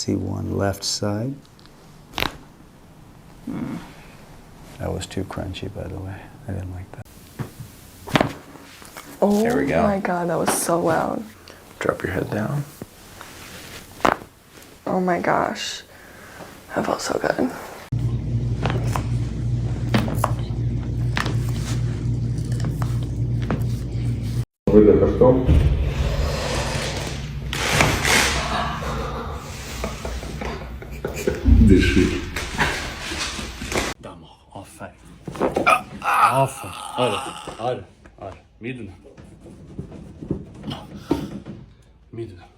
see one left side. That was too crunchy, by the way. I didn't like that. Oh There we go. my God, that was so loud. Drop your head down. Oh my gosh, that felt so good. Дыши. Да, aferin. Aferin. Hadi, hadi, hadi. Midine. Midine.